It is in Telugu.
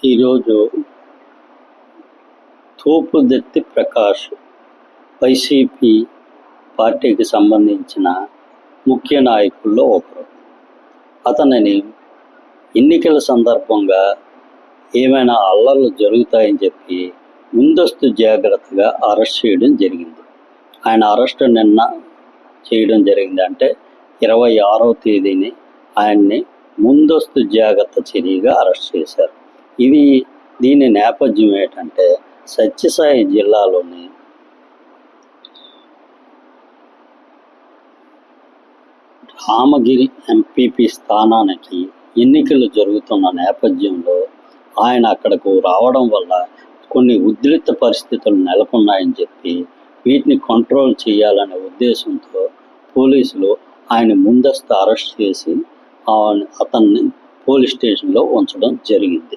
ఈరోజు తోపుదత్తి ప్రకాష్ వైసీపీ పార్టీకి సంబంధించిన ముఖ్య నాయకుల్లో ఒకరు. అతనిని ఎన్నికల సందర్భంగా ఏమైనా అల్లర్లు జరుగుతాయని చెప్పి ముందస్తు జాగ్రత్తగా అరెస్ట్ చేయడం జరిగింది. ఆయన అరెస్ట్ నిన్న చేయడం జరిగింది. అంటే 26వ తేదీని ఆయన్ని ముందస్తు జాగ్రత్త చర్యగా అరెస్ట్ చేశారు. దీని నేపథ్యం ఏంటంటే, సత్యసాయి జిల్లాలోని రామగిరి ఎంపీపీ స్థానానికి ఎన్నికలు జరుగుతున్న నేపథ్యంలో ఆయన అక్కడకు రావడం వల్ల కొన్ని ఉద్రిక్త పరిస్థితులు నెలకొన్నాయని చెప్పి వీటిని కంట్రోల్ చేయాలనే ఉద్దేశంతో పోలీసులు ఆయన ముందస్తు అరెస్ట్ చేసి అతన్ని పోలీస్ స్టేషన్లో ఉంచడం జరిగింది.